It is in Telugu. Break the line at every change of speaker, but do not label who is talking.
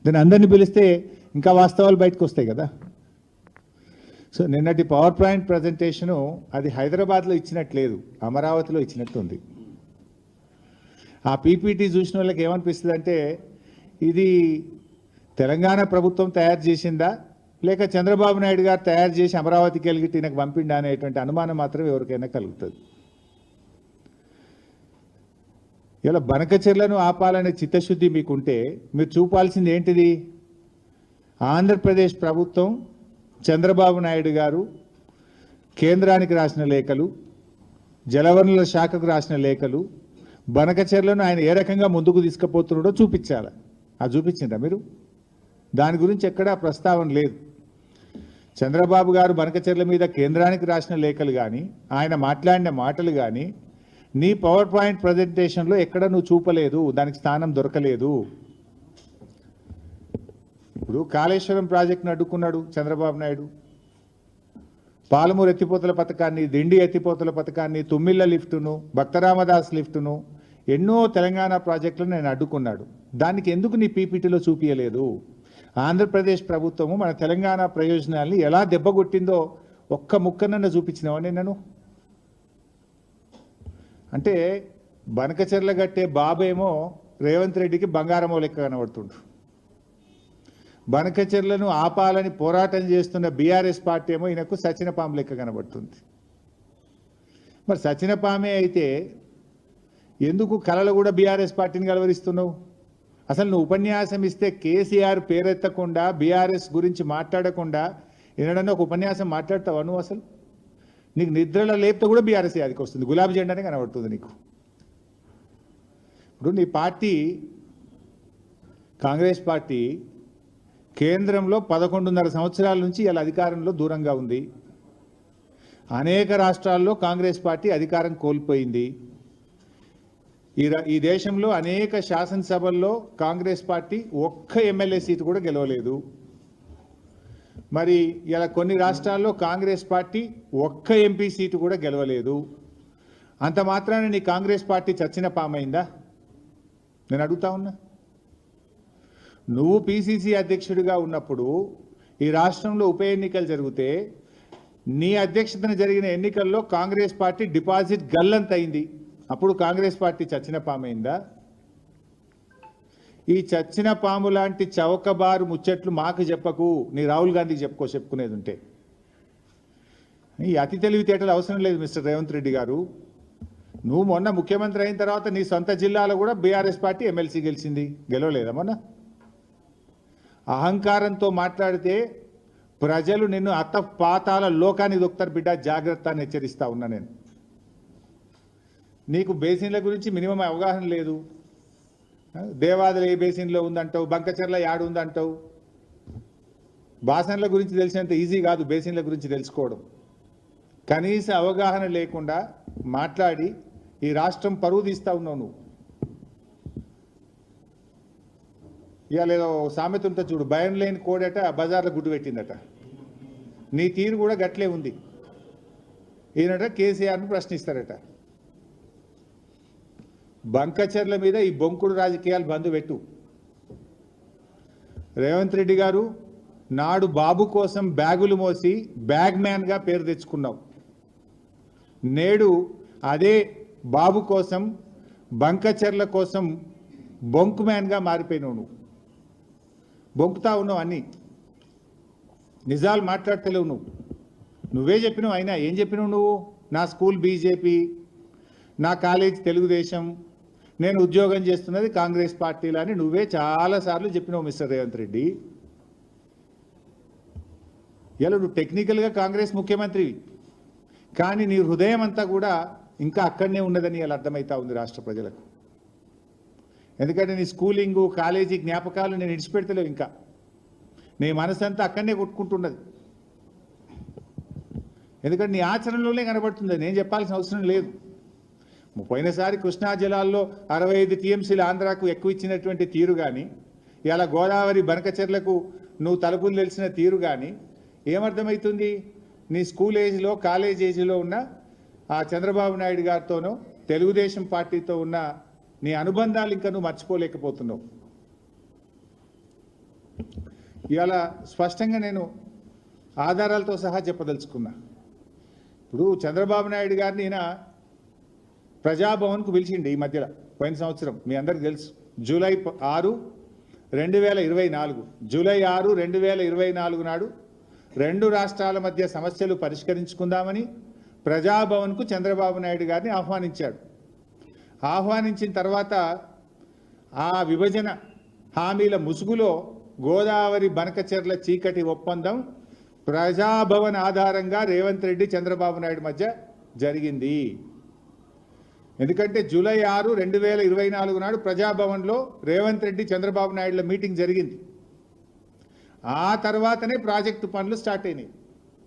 దాన్ని అందరినీ పిలిస్తే ఇంకా వాస్తవాలు బయటకు వస్తాయి కదా. సో నిన్నటి పవర్ పాయింట్ ప్రజెంటేషను అది హైదరాబాద్లో ఇచ్చినట్లేదు, అమరావతిలో ఇచ్చినట్టు ఉంది. ఆ పీపీటీ చూసిన వాళ్ళకి ఏమనిపిస్తుంది అంటే ఇది తెలంగాణ ప్రభుత్వం తయారు చేసిందా లేక చంద్రబాబు నాయుడు గారు తయారు చేసి అమరావతికి వెళ్ళి ఈయనకు పంపిండా అనేటువంటి అనుమానం మాత్రం ఎవరికైనా కలుగుతుంది. ఇలా బనకచెర్లను ఆపాలనే చిత్తశుద్ధి మీకుంటే మీరు చూపాల్సింది ఏంటిది? ఆంధ్రప్రదేశ్ ప్రభుత్వం చంద్రబాబు నాయుడు గారు కేంద్రానికి రాసిన లేఖలు, జలవనరుల శాఖకు రాసిన లేఖలు, బనకచెర్లను ఆయన ఏ రకంగా ముందుకు తీసుకుపోతున్నాడో చూపించాలి. అది చూపించిందా మీరు? దాని గురించి ఎక్కడా ప్రస్తావన లేదు. చంద్రబాబు గారు బనకచెర్ల మీద కేంద్రానికి రాసిన లేఖలు కానీ ఆయన మాట్లాడిన మాటలు కానీ నీ పవర్ పాయింట్ ప్రజెంటేషన్లో ఎక్కడ నువ్వు చూపలేదు, దానికి స్థానం దొరకలేదు. ఇప్పుడు కాళేశ్వరం ప్రాజెక్టును అడ్డుకున్నాడు చంద్రబాబు నాయుడు, పాలమూరు ఎత్తిపోతల పథకాన్ని, దిండి ఎత్తిపోతల పథకాన్ని, తుమ్మిళ్ళ లిఫ్టును, భక్తరామదాస్ లిఫ్టును, ఎన్నో తెలంగాణ ప్రాజెక్టులను నేను అడ్డుకున్నాడు. దానికి ఎందుకు నీ పీపీటీలో చూపించలేదు? ఆంధ్రప్రదేశ్ ప్రభుత్వము మన తెలంగాణ ప్రయోజనాల్ని ఎలా దెబ్బగొట్టిందో ఒక్క ముక్కనన్న చూపించినావని నన్ను. అంటే బనకచెర్ల గట్టే బాబేమో రేవంత్ రెడ్డికి బంగారమో లెక్క కనబడుతుండు. బనకచెర్లను ఆపాలని పోరాటం చేస్తున్న బీఆర్ఎస్ పార్టీ ఏమో ఈయనకు సచినపాము లెక్క కనబడుతుంది. మరి సచినపామే అయితే ఎందుకు కళలు కూడా బీఆర్ఎస్ పార్టీని కలవరిస్తున్నావు? అసలు నువ్వు ఉపన్యాసం ఇస్తే కేసీఆర్ పేరెత్తకుండా బీఆర్ఎస్ గురించి మాట్లాడకుండా ఏనాడన్నా ఒక ఉపన్యాసం మాట్లాడతావా నువ్వు? అసలు నీకు నిద్రలో లేపితే కూడా బీఆర్ఎస్ యాదికి వస్తుంది, గులాబీ జెండానే కనబడుతుంది నీకు. ఇప్పుడు నీ పార్టీ కాంగ్రెస్ పార్టీ కేంద్రంలో 11.5 సంవత్సరాల నుంచి ఇలా అధికారంలో దూరంగా ఉంది. అనేక రాష్ట్రాల్లో కాంగ్రెస్ పార్టీ అధికారం కోల్పోయింది. ఈ దేశంలో అనేక శాసనసభల్లో కాంగ్రెస్ పార్టీ ఒక్క ఎమ్మెల్యే సీటు కూడా గెలవలేదు. మరి ఇలా కొన్ని రాష్ట్రాల్లో కాంగ్రెస్ పార్టీ ఒక్క ఎంపీ సీటు కూడా గెలవలేదు. అంత మాత్రాన నీ కాంగ్రెస్ పార్టీ చచ్చిన పామైందా? నేను అడుగుతా ఉన్నా. నువ్వు పిసిసి అధ్యక్షుడిగా ఉన్నప్పుడు ఈ రాష్ట్రంలో ఉప ఎన్నికలు జరిగితే నీ అధ్యక్షతన జరిగిన ఎన్నికల్లో కాంగ్రెస్ పార్టీ డిపాజిట్ గల్లంతైంది. అప్పుడు కాంగ్రెస్ పార్టీ చచ్చిన పామైందా? ఈ చచ్చిన పాము లాంటి చౌకబారు ముచ్చట్లు మాకు చెప్పకు, నీ రాహుల్ గాంధీకి చెప్పుకునేది ఉంటే. ఈ అతి తెలివితేటలు అవసరం లేదు మిస్టర్ రేవంత్ రెడ్డి గారు. నువ్వు మొన్న ముఖ్యమంత్రి అయిన తర్వాత నీ సొంత జిల్లాలో కూడా బీఆర్ఎస్ పార్టీ ఎమ్మెల్సీ గెలిచింది, గెలవలేదా మొన్న? అహంకారంతో మాట్లాడితే ప్రజలు నిన్ను అత్త పాతాల లోకానికి దొక్కుతారు బిడ్డ, జాగ్రత్త అని హెచ్చరిస్తా ఉన్నా నేను. నీకు బేసిన్ల గురించి మినిమం అవగాహన లేదు. దేవాదులు ఏ బేసిన్లో ఉందంటావు, బంకచెర్ల యాడు ఉందంటావు. బాసన్ల గురించి తెలిసినంత ఈజీ కాదు బేసిన్ల గురించి తెలుసుకోవడం. కనీస అవగాహన లేకుండా మాట్లాడి ఈ రాష్ట్రం పరువు తీస్తా ఉన్నావు నువ్వు. ఇవాళ ఏదో సామెత ఉంటే చూడు, భయం లేని కోడట బజార్లో గుడ్డు పెట్టిందట. నీ తీరు కూడా గట్లే ఉంది. ఈయనట కేసీఆర్ను ప్రశ్నిస్తారట. బంకచెర్ల మీద ఈ బొంకుడు రాజకీయాలు బంద్ పెట్టు. రేవంత్ రెడ్డి గారు నాడు బాబు కోసం బ్యాగులు మోసి బ్యాగ్ మ్యాన్గా పేరు తెచ్చుకున్నావు. నేడు అదే బాబు కోసం బంకచెర్ల కోసం బొంకు మ్యాన్గా మారిపోయినావు. నువ్వు బొంకుతా ఉన్నావు, అన్నీ నిజాలు మాట్లాడతలేవు నువ్వు. నువ్వే చెప్పినావు. అయినా ఏం చెప్పినావు నువ్వు? నా స్కూల్ బీజేపీ, నా కాలేజ్ తెలుగుదేశం, నేను ఉద్యోగం చేస్తున్నది కాంగ్రెస్ పార్టీలో అని నువ్వే చాలాసార్లు చెప్పినావు మిస్టర్ రేవంత్ రెడ్డి. ఇలా నువ్వు టెక్నికల్గా కాంగ్రెస్ ముఖ్యమంత్రివి, కానీ నీ హృదయం అంతా కూడా ఇంకా అక్కడనే ఉన్నదని ఇలా అర్థమవుతా ఉంది రాష్ట్ర ప్రజలకు. ఎందుకంటే నీ స్కూలింగు కాలేజీ జ్ఞాపకాలు నేను ఇడిచిపెడతలేవు. ఇంకా నీ మనసంతా అక్కడనే కొట్టుకుంటున్నది. ఎందుకంటే నీ ఆచరణలోనే కనబడుతుంది, నేను చెప్పాల్సిన అవసరం లేదు. పోయినసారి కృష్ణా జలాల్లో 65 టీఎంసీలు ఆంధ్రాకు ఎక్కువ ఇచ్చినటువంటి తీరు కానీ, ఇలా గోదావరి బనకచెర్లకు నువ్వు తలుపులు తెలిసిన తీరు కానీ ఏమర్థమవుతుంది? నీ స్కూల్ ఏజ్లో కాలేజ్ ఏజ్లో ఉన్న ఆ చంద్రబాబు నాయుడు గారితోనో తెలుగుదేశం పార్టీతో ఉన్న నీ అనుబంధాలు ఇంకా నువ్వు మర్చిపోలేకపోతున్నావు. ఇవాళ స్పష్టంగా నేను ఆధారాలతో సహా చెప్పదలుచుకున్నా. ఇప్పుడు చంద్రబాబు నాయుడు గారిని ఈయన ప్రజాభవన్కు పిలిచిండి ఈ మధ్యలో, పోయిన సంవత్సరం మీ అందరికీ తెలుసు. జూలై 6, 2024 జూలై 6, 2024 నాడు 2 రాష్ట్రాల మధ్య సమస్యలు పరిష్కరించుకుందామని ప్రజాభవన్కు చంద్రబాబు నాయుడు గారిని ఆహ్వానించాడు. ఆహ్వానించిన తర్వాత ఆ విభజన హామీల ముసుగులో గోదావరి బనకచెర్ల చీకటి ఒప్పందం ప్రజాభవన్ ఆధారంగా రేవంత్ రెడ్డి చంద్రబాబు నాయుడు మధ్య జరిగింది. ఎందుకంటే జూలై 6, 2024 నాడు ప్రజాభవన్లో రేవంత్ రెడ్డి చంద్రబాబు నాయుడుల మీటింగ్ జరిగింది. ఆ తర్వాతనే ప్రాజెక్టు పనులు స్టార్ట్ అయినాయి.